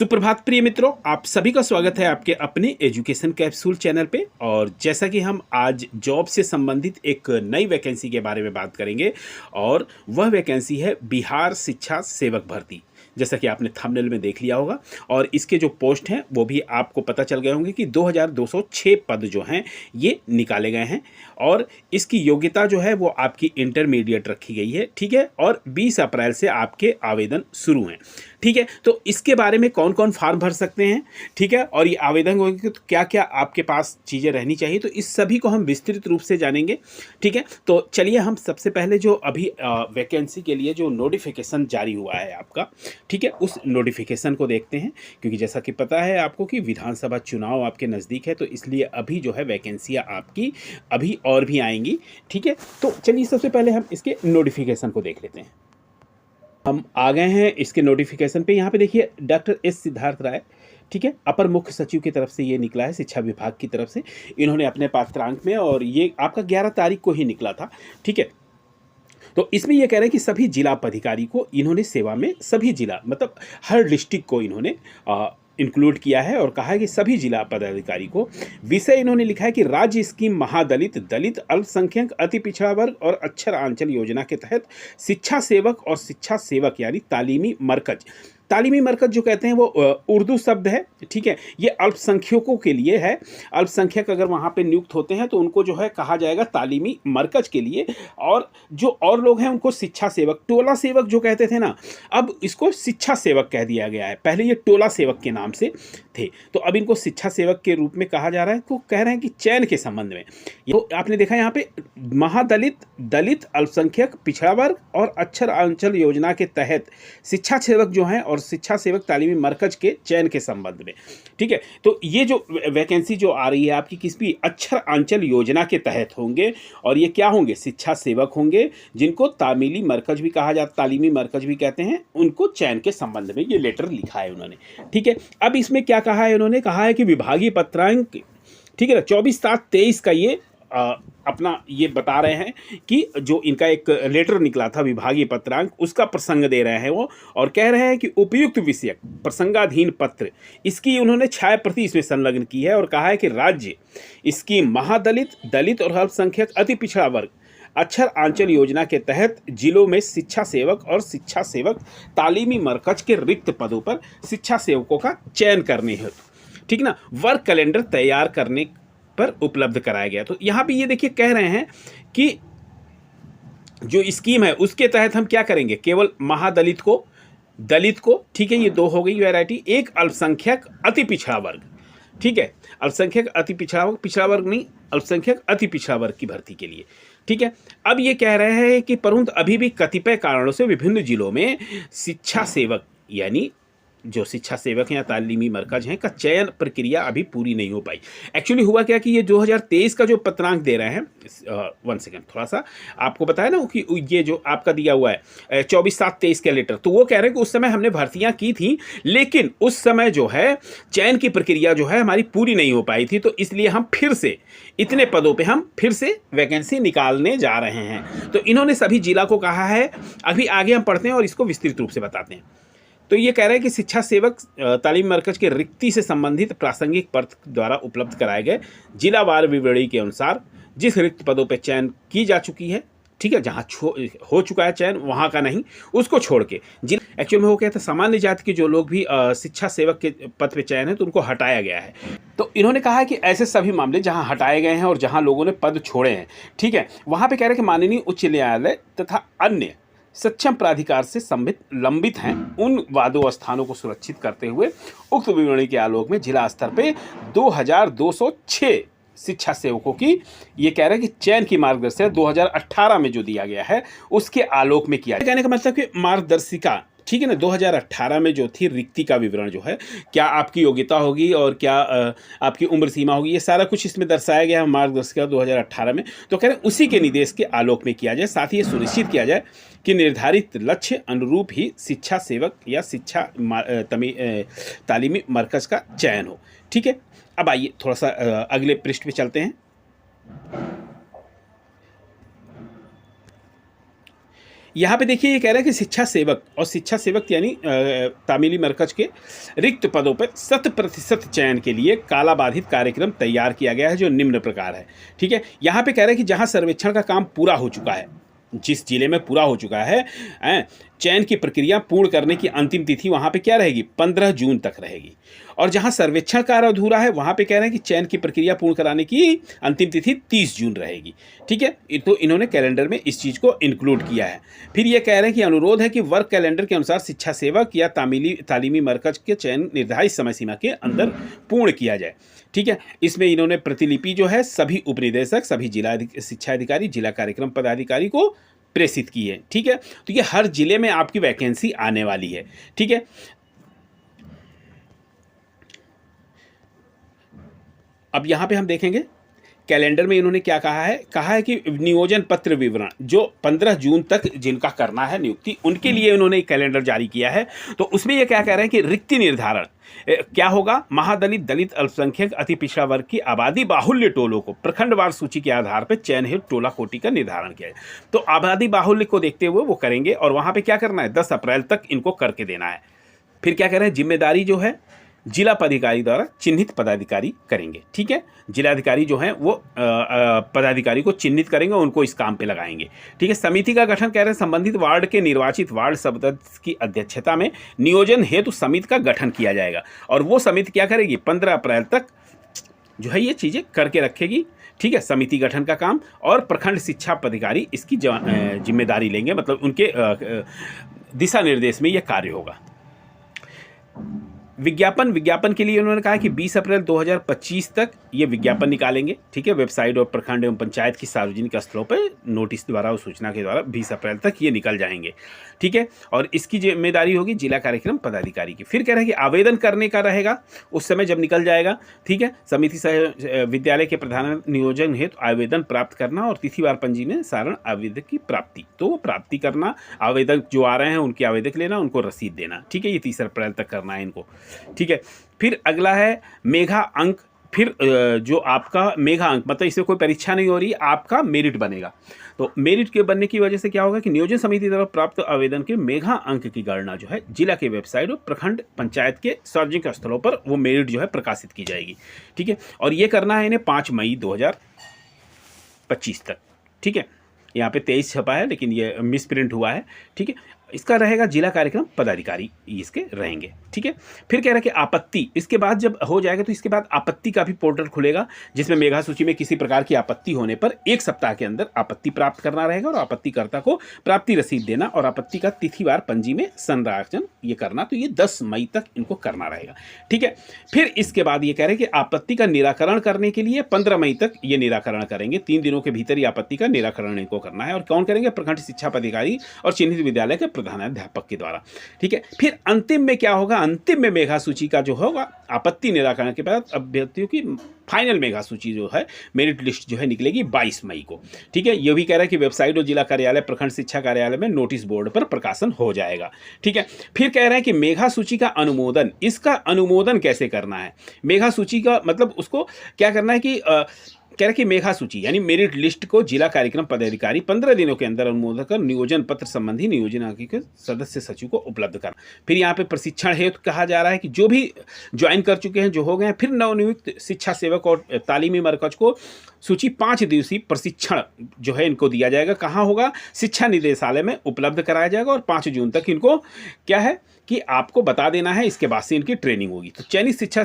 सुप्रभात प्रिय मित्रों, आप सभी का स्वागत है आपके अपने एजुकेशन कैप्सूल चैनल पे। और जैसा कि हम आज जॉब से संबंधित एक नई वैकेंसी के बारे में बात करेंगे और वह वैकेंसी है बिहार शिक्षा सेवक भर्ती। जैसा कि आपने थंबनेल में देख लिया होगा और इसके जो पोस्ट हैं वो भी आपको पता चल गए होंगे कि 2206 पद जो हैं ये निकाले गए हैं और इसकी योग्यता जो है वो आपकी इंटरमीडिएट रखी गई है। ठीक है, और 20 अप्रैल से आपके आवेदन शुरू हैं। ठीक है, तो इसके बारे में कौन कौन फॉर्म भर सकते हैं, ठीक है, और ये आवेदन होंगे तो क्या क्या आपके पास चीज़ें रहनी चाहिए, तो इस सभी को हम विस्तृत रूप से जानेंगे। ठीक है, तो चलिए हम सबसे पहले जो अभी वैकेंसी के लिए जो नोटिफिकेशन जारी हुआ है आपका, ठीक है, उस नोटिफिकेशन को देखते हैं। क्योंकि जैसा कि पता है आपको कि विधानसभा चुनाव आपके नज़दीक है, तो इसलिए अभी जो है वैकेंसियाँ आपकी अभी और भी आएंगी। ठीक है, तो चलिए सबसे पहले हम इसके नोटिफिकेशन को देख लेते हैं। हम आ गए हैं इसके नोटिफिकेशन पे। यहाँ पे देखिए डॉक्टर एस सिद्धार्थ राय, ठीक है, अपर मुख्य सचिव की तरफ से ये निकला है, शिक्षा विभाग की तरफ से। इन्होंने अपने पात्रांक में, और ये आपका 11 तारीख को ही निकला था। ठीक है, तो इसमें ये कह रहे हैं कि सभी जिला पदाधिकारी को इन्होंने सेवा में, सभी जिला मतलब हर डिस्ट्रिक्ट को इन्होंने इंक्लूड किया है और कहा है कि सभी जिला पदाधिकारी को। विषय इन्होंने लिखा है कि राज्य स्कीम महादलित, दलित, अल्पसंख्यक, अति पिछड़ा वर्ग और अक्षर आंचल योजना के तहत शिक्षा सेवक और शिक्षा सेवक यानी तालीमी मरकज। तालीमी मरकज जो कहते हैं वो उर्दू शब्द है। ठीक है, ये अल्पसंख्यकों के लिए है। अल्पसंख्यक अगर वहाँ पे नियुक्त होते हैं तो उनको जो है कहा जाएगा तालीमी मरकज के लिए, और जो और लोग हैं उनको शिक्षा सेवक, टोला सेवक जो कहते थे ना, अब इसको शिक्षा सेवक कह दिया गया है। पहले ये टोला सेवक के नाम से थे, तो अब इनको शिक्षा सेवक के रूप में कहा जा रहा है। तो कह रहे हैं कि चयन के संबंध में तो आपने देखा यहाँ पे महादलित, दलित, अल्पसंख्यक, पिछड़ा वर्ग और अक्षर अंचल योजना के तहत शिक्षा सेवक जो हैं और शिक्षा सेवक तालीमी मरकज के चयन के संबंध में। ठीक है, तो ये जो वैकेंसी जो आ रही है आपकी किसी अक्षर अंचल योजना के तहत होंगे, और ये क्या होंगे, शिक्षा सेवक होंगे, जिनको तामीली मरकज भी कहा जाता, तालीमी मरकज भी कहते हैं। उनको चयन के संबंध में ये लेटर लिखा है उन्होंने। ठीक है, अब इसमें क्या कहा है उन्होंने, कहा है कि विभागीय पत्रांक, ठीक है ना, 24/7/23 का ये अपना ये बता रहे हैं कि जो इनका एक लेटर निकला था विभागीय पत्रांक, उसका प्रसंग दे रहे हैं वो, और कह रहे हैं कि उपयुक्त विषयक प्रसंगाधीन पत्र, इसकी उन्होंने छाया प्रति इसमें संलग्न की है और कहा है कि राज्य इसकी महादलित, दलित और अल्पसंख्यक, अति पिछड़ा वर्ग अक्षर आंचल योजना के तहत जिलों में शिक्षा सेवक और शिक्षा सेवक तालीमी मरकज के रिक्त पदों पर शिक्षा सेवकों का चयन करने हेतु, ठीक ना, वर्क कैलेंडर तैयार करने पर उपलब्ध कराया गया। तो यहाँ पे ये देखिए कह रहे हैं कि जो स्कीम है उसके तहत हम क्या करेंगे, केवल महादलित को, दलित को, ठीक है, ये दो हो गई वैरायटी, एक अल्पसंख्यक अति पिछड़ा वर्ग, ठीक है, अल्पसंख्यक अति पिछड़ा वर्ग, पिछड़ा वर्ग नहीं, अल्पसंख्यक अति पिछड़ा वर्ग की भर्ती के लिए। ठीक है, अब ये कह रहे हैं कि परंतु अभी भी कतिपय कारणों से विभिन्न जिलों में शिक्षा सेवक यानी जो शिक्षा सेवक या तालीमी मरकज हैं का चयन प्रक्रिया अभी पूरी नहीं हो पाई। एक्चुअली हुआ क्या कि ये 2023 का जो पत्रांक दे रहे हैं, 1 सेकेंड, थोड़ा सा आपको बताया ना कि ये जो आपका दिया हुआ है 24/7/23 का लेटर, तो वो कह रहे हैं कि उस समय हमने भर्तियां की थी, लेकिन उस समय जो है चयन की प्रक्रिया जो है हमारी पूरी नहीं हो पाई थी, तो इसलिए हम फिर से इतने पदों पर हम फिर से वैकेंसी निकालने जा रहे हैं। तो इन्होंने सभी जिला को कहा है। अभी आगे हम पढ़ते हैं और इसको विस्तृत रूप से बताते हैं। तो ये कह रहे हैं कि शिक्षा सेवक तालीम मरकज के रिक्ति से संबंधित प्रासंगिक पत्र द्वारा उपलब्ध कराए गए जिलावार विवरणी के अनुसार जिस रिक्त पदों पर चयन की जा चुकी है, ठीक है, जहाँ हो चुका है चयन वहाँ का नहीं, उसको छोड़ के जिला, एक्चुअल में वो कहते हैं सामान्य जाति के जो लोग भी शिक्षा सेवक के पद पे चयन है तो उनको हटाया गया है। तो इन्होंने कहा है कि ऐसे सभी मामले जहाँ हटाए गए हैं और जहाँ लोगों ने पद छोड़े हैं, ठीक है, वहाँ पे कह रहे हैं कि माननीय उच्च न्यायालय तथा अन्य सक्षम प्राधिकार से संबित लंबित हैं उन वादों स्थानों को सुरक्षित करते हुए उक्त विवरणी के आलोक में जिला स्तर पे 2206 शिक्षा सेवकों की, ये कह रहे हैं कि चयन की मार्गदर्शिका 2018 में जो दिया गया है उसके आलोक में किया। कहने का मतलब कि मार्गदर्शिका, ठीक है ना, 2018 में जो थी रिक्ति का विवरण जो है, क्या आपकी योग्यता होगी और क्या आपकी उम्र सीमा होगी, ये सारा कुछ इसमें दर्शाया गया है मार्गदर्शिका 2018 में। तो कह रहे हैं उसी के निर्देश के आलोक में किया जाए, साथ ही ये सुनिश्चित किया जाए कि निर्धारित लक्ष्य अनुरूप ही शिक्षा सेवक या शिक्षा तालीमी मरकज का चयन हो। ठीक है, अब आइए थोड़ा सा अगले पृष्ठ पे चलते हैं। यहाँ पे देखिए ये कह रहा है कि शिक्षा सेवक और शिक्षा सेवक यानी तामीली मरकज के रिक्त पदों पर 100% चयन के लिए काला बाधित कार्यक्रम तैयार किया गया है, जो निम्न प्रकार है। ठीक है, यहाँ पे कह रहा है कि जहाँ सर्वेक्षण का काम पूरा हो चुका है, जिस जिले में पूरा हो चुका है, चयन की प्रक्रिया पूर्ण करने की अंतिम तिथि वहाँ पे क्या रहेगी, 15 जून तक रहेगी। और जहाँ सर्वेक्षण कार्य अधूरा है वहाँ पे कह रहे हैं कि चयन की प्रक्रिया पूर्ण कराने की अंतिम तिथि 30 जून रहेगी। ठीक है, तो इन्होंने कैलेंडर में इस चीज़ को इंक्लूड किया है। फिर ये कह रहे हैं कि अनुरोध है कि वर्क कैलेंडर के अनुसार शिक्षा सेवक या तालीमी मरकज के चयन निर्धारित समय सीमा के अंदर पूर्ण किया जाए। ठीक है, इसमें इन्होंने प्रतिलिपि जो है सभी उपनिदेशक, सभी जिला शिक्षा अधिकारी, जिला कार्यक्रम पदाधिकारी को प्रेषित की है। ठीक है, तो ये हर जिले में आपकी वैकेंसी आने वाली है। ठीक है, अब यहाँ पे हम देखेंगे कैलेंडर में इन्होंने क्या कहा है कि नियोजन पत्र विवरण जो 15 जून तक जिनका करना है नियुक्ति, उनके लिए उन्होंने कैलेंडर जारी किया है। तो उसमें ये क्या कह रहे हैं कि रिक्ति निर्धारण क्या होगा, महादलित, दलित, अल्पसंख्यक, अति पिछड़ा वर्ग की आबादी बाहुल्य टोलों को प्रखंडवार सूची के आधार पर चयन हेतु टोला कोटि का निर्धारण किया है। तो आबादी बाहुल्य को देखते हुए वो करेंगे और वहाँ पे क्या करना है, 10 अप्रैल तक इनको करके देना है। फिर क्या कह रहे हैं, जिम्मेदारी जो है जिला पदाधिकारी द्वारा चिन्हित पदाधिकारी करेंगे। ठीक है, जिलाधिकारी जो हैं वो पदाधिकारी को चिन्हित करेंगे और उनको इस काम पे लगाएंगे। ठीक है, समिति का गठन कह रहे हैं संबंधित वार्ड के निर्वाचित वार्ड सदस्य की अध्यक्षता में नियोजन हेतु समिति का गठन किया जाएगा और वो समिति क्या करेगी, 15 अप्रैल तक जो है ये चीज़ें करके रखेगी। ठीक है, समिति गठन का काम और प्रखंड शिक्षा पदाधिकारी इसकी जिम्मेदारी लेंगे, मतलब उनके दिशा निर्देश में ये कार्य होगा। विज्ञापन के लिए उन्होंने कहा कि 20 अप्रैल 2025 तक ये विज्ञापन निकालेंगे। ठीक है, वेबसाइट और प्रखंड एवं पंचायत की सार्वजनिक स्थलों पर नोटिस द्वारा और सूचना के द्वारा 20 अप्रैल तक ये निकल जाएंगे। ठीक है, और इसकी जिम्मेदारी होगी जिला कार्यक्रम पदाधिकारी की। फिर कह रहे हैं कि आवेदन करने का रहेगा उस समय जब निकल जाएगा। ठीक है, समिति से विद्यालय के प्रधान नियोजन हेतु आवेदन प्राप्त करना और तिथिवार पंजी में सारण आवेदक की प्राप्ति, तो वो प्राप्ति करना, आवेदक जो आ रहे हैं उनके आवेदक लेना, उनको रसीद देना। ठीक है, ये 30 अप्रैल तक करना है इनको। ठीक है, फिर अगला है मेघा अंक। फिर जो आपका मेघा अंक मतलब इससे कोई परीक्षा नहीं हो रही, आपका मेरिट बनेगा। तो मेरिट के बनने की वजह से क्या होगा कि नियोजन समिति द्वारा प्राप्त आवेदन के मेघा अंक की गणना जो है जिला के वेबसाइट और प्रखंड पंचायत के सार्वजनिक स्थलों पर वो मेरिट जो है प्रकाशित की जाएगी। ठीक है, और ये करना है इन्हें 5 मई 2025 तक। ठीक है, यहाँ पे 23 छपा है लेकिन ये मिस प्रिंट हुआ है। ठीक है, इसका रहेगा जिला कार्यक्रम पदाधिकारी इसके रहेंगे। ठीक है, फिर कह रहा है कि आपत्ति, इसके बाद जब हो जाएगा तो इसके बाद आपत्ति का भी पोर्टल खुलेगा जिसमें मेघा सूची में किसी प्रकार की आपत्ति होने पर 1 सप्ताह के अंदर आपत्ति प्राप्त करना रहेगा और आपत्तिकर्ता को प्राप्ति रसीद देना और आपत्ति का तिथिवार पंजी में संरक्षण ये करना। तो ये 10 मई तक इनको करना रहेगा। ठीक है, फिर इसके बाद ये कह रहे हैं कि आपत्ति का निराकरण करने के लिए 15 मई तक ये निराकरण करेंगे। 3 दिनों के भीतर ही आपत्ति का निराकरण इनको करना है और कौन करेंगे, प्रखंड शिक्षा पदाधिकारी और चिन्हित विद्यालय के प्रधानाध्यापक के द्वारा। ठीक है, फिर अंतिम में क्या होगा, अंतिम में मेघा सूची का जो होगा आपत्ति निराकरण के बाद अभ्यर्थियों की फाइनल मेघा सूची जो है मेरिट लिस्ट जो है निकलेगी 22 मई को। ठीक है, ये भी कह रहा है कि वेबसाइट और जिला कार्यालय प्रखंड शिक्षा कार्यालय में नोटिस बोर्ड पर प्रकाशन हो जाएगा। ठीक है, फिर कह रहे हैं कि मेघा सूची का अनुमोदन, इसका अनुमोदन कैसे करना है, मेघा सूची का मतलब उसको क्या करना है कि कह रहे कि मेघा सूची यानी मेरिट लिस्ट को जिला कार्यक्रम पदाधिकारी 15 दिनों के अंदर अनुमोदन कर नियोजन पत्र संबंधी नियोजन आगे के सदस्य सचिव को उपलब्ध करना। फिर यहाँ पे प्रशिक्षण हेतु कहा जा रहा है कि जो भी ज्वाइन कर चुके हैं, जो हो गए हैं, फिर नवनियुक्त शिक्षा सेवक और तालीमी मरकज को सूची 5 दिवसीय प्रशिक्षण जो है इनको दिया जाएगा। कहाँ होगा, शिक्षा निदेशालय में उपलब्ध कराया जाएगा और 5 जून तक इनको क्या है कि आपको बता देना है, इसके बाद से इनकी ट्रेनिंग होगी। तो चयनित शिक्षा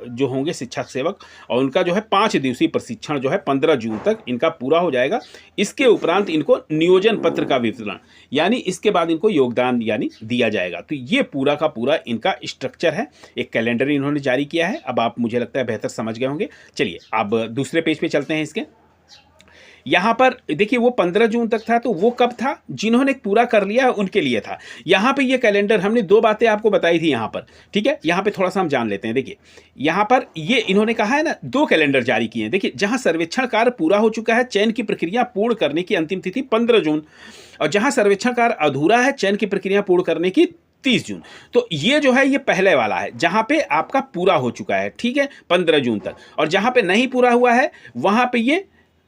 जो होंगे शिक्षा सेवक और उनका जो है 5 दिवसीय प्रशिक्षण जो है 15 जून तक इनका पूरा हो जाएगा। इसके उपरांत इनको नियोजन पत्र का वितरण यानी इसके बाद इनको योगदान यानी दिया जाएगा। तो ये पूरा का पूरा इनका स्ट्रक्चर है, एक कैलेंडर इन्होंने जारी किया है। अब आप मुझे लगता है बेहतर समझ गए होंगे। चलिए अब दूसरे पेज पे चलते हैं। इसके यहाँ पर देखिए वो 15 जून तक था, तो वो कब था, जिन्होंने पूरा कर लिया उनके लिए था। यहाँ पे ये कैलेंडर हमने 2 बातें आपको बताई थी यहाँ पर। ठीक है, यहाँ पे थोड़ा सा हम जान लेते हैं। देखिए यहाँ पर ये इन्होंने कहा है ना 2 कैलेंडर जारी किए हैं। देखिए जहाँ सर्वेक्षण कार्य पूरा हो चुका है, चयन की प्रक्रिया पूर्ण करने की अंतिम तिथि 15 जून और जहाँ सर्वेक्षण कार्य अधूरा है, चयन की प्रक्रिया पूर्ण करने की 30 जून। तो ये जो है ये पहले वाला है जहां पे आपका पूरा हो चुका है। ठीक है, 15 जून तक, और जहां पे नहीं पूरा हुआ है वहां पे ये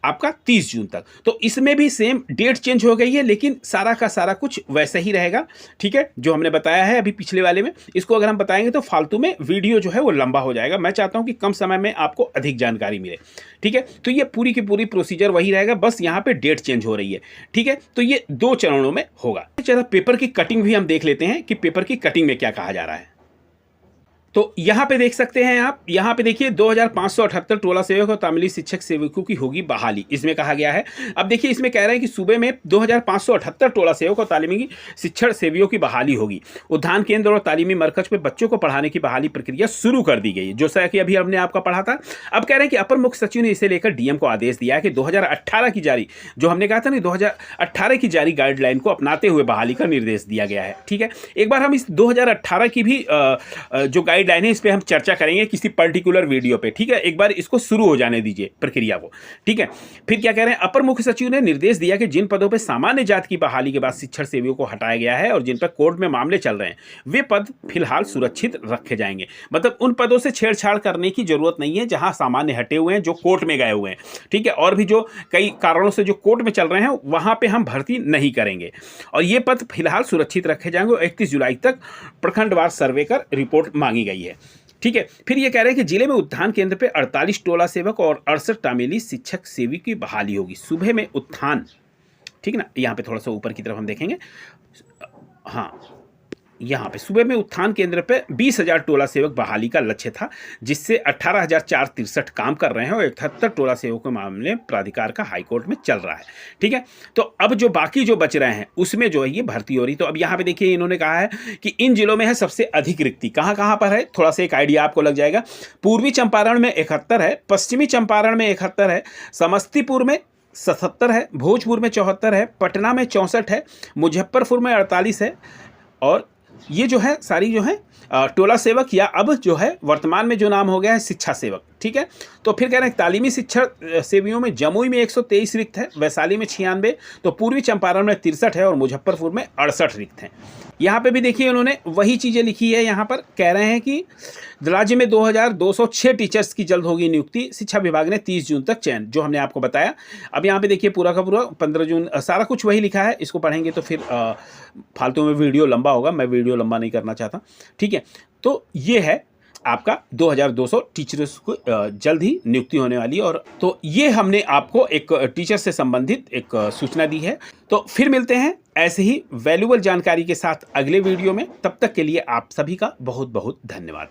आपका 30 जून तक। तो इसमें भी सेम डेट चेंज हो गई है, लेकिन सारा का सारा कुछ वैसा ही रहेगा, ठीक है, जो हमने बताया है अभी पिछले वाले में। इसको अगर हम बताएंगे तो फालतू में वीडियो जो है वो लंबा हो जाएगा। मैं चाहता हूं कि कम समय में आपको अधिक जानकारी मिले, ठीक है। तो ये पूरी की पूरी प्रोसीजर वही रहेगा, बस यहाँ पे डेट चेंज हो रही है, ठीक है। तो ये 2 चरणों में होगा। चलो पेपर की कटिंग भी हम देख लेते हैं कि पेपर की कटिंग में क्या कहा जा रहा है। तो यहाँ पे देख सकते हैं आप, यहाँ पे देखिए 2578 टोला सेवक और तामिली शिक्षक सेवकों की होगी बहाली, इसमें कहा गया है। अब देखिए इसमें कह रहे हैं कि सूबे में 2578 टोला सेवक और तालीमी शिक्षण सेवियों की बहाली होगी। उद्यान केंद्र और तालीमी मरकज पे बच्चों को पढ़ाने की बहाली प्रक्रिया शुरू कर दी गई है, जो कि अभी हमने आपका पढ़ा था। अब कह रहे हैं कि अपर मुख्य सचिव ने इसे लेकर डीएम को आदेश दिया है कि 2018 की जारी, जो हमने कहा था ना 2018 की जारी गाइडलाइन को अपनाते हुए बहाली का निर्देश दिया गया है, ठीक है। एक बार हम इस 2018 की भी जो गाइडलाइन है इस पे हम चर्चा करेंगे किसी पर्टिकुलर वीडियो पे, ठीक है। एक बार इसको शुरू हो जाने दीजिए प्रक्रिया को, ठीक है। फिर क्या कह रहे हैं, अपर मुख्य सचिव ने निर्देश दिया कि जिन पदों पे सामान्य जाति की बहाली के बाद शिक्षण सेवियों को हटाया गया है और जिन पर कोर्ट में मामले चल रहे हैं, वे पद फिलहाल सुरक्षित रखे जाएंगे। मतलब उन पदों से छेड़छाड़ करने की जरूरत नहीं है जहां सामान्य हटे हुए हैं, जो कोर्ट में गए हुए हैं, ठीक है। और भी जो कई कारणों से जो कोर्ट में चल रहे हैं वहां पे हम भर्ती नहीं करेंगे और ये पद फिलहाल सुरक्षित रखे जाएंगे। 31 जुलाई तक प्रखंडवार सर्वे कर रिपोर्ट मांगी गई है, ठीक है। फिर ये कह रहे हैं कि जिले में उत्थान केंद्र पे 48 टोला सेवक और 68 तामीली शिक्षक सेवी की बहाली होगी। सुबह में उत्थान, ठीक है ना, यहाँ पे थोड़ा सा ऊपर की तरफ हम देखेंगे, हाँ यहाँ पे सुबह में उत्थान केंद्र पे 20,000 टोला सेवक बहाली का लक्ष्य था, जिससे 18,463 काम कर रहे हैं और 78 टोला सेवकों के मामले प्राधिकार का हाईकोर्ट में चल रहा है, ठीक है। तो अब जो बाकी जो बच रहे हैं उसमें जो है ये भर्ती हो रही। तो अब यहाँ पे देखिए इन्होंने कहा है कि इन जिलों में है सबसे अधिक रिक्ति, कहाँ कहाँ पर है, थोड़ा सा एक आइडिया आपको लग जाएगा। पूर्वी चंपारण में 71 है, पश्चिमी चंपारण में 71 है, समस्तीपुर में 77 है, भोजपुर में 74 है, पटना में 64 है, मुजफ्फरपुर में 48 है। और ये जो है सारी जो है टोला सेवक या अब जो है वर्तमान में जो नाम हो गया है शिक्षा सेवक, ठीक है। तो फिर कह रहे हैं तालीमी शिक्षण सेवियों में जमुई में 123 रिक्त है, वैशाली में 96, तो पूर्वी चंपारण में 63 है और मुजफ्फरपुर में 68 रिक्त हैं। यहाँ पे भी देखिए उन्होंने वही चीज़ें लिखी है। यहाँ पर कह रहे हैं कि राज्य में 2206 टीचर्स की जल्द होगी नियुक्ति, शिक्षा विभाग ने 30 जून तक चयन, जो हमने आपको बताया। अब यहाँ पे देखिए पूरा का पूरा 15 जून सारा कुछ वही लिखा है। इसको पढ़ेंगे तो फिर फालतू में वीडियो लंबा होगा, मैं वीडियो लंबा नहीं करना चाहता, ठीक है। तो ये है आपका 2200 टीचर्स को जल्द ही नियुक्ति होने वाली। और तो ये हमने आपको एक टीचर से संबंधित एक सूचना दी है। तो फिर मिलते हैं ऐसे ही वैल्यूएबल जानकारी के साथ अगले वीडियो में। तब तक के लिए आप सभी का बहुत बहुत धन्यवाद।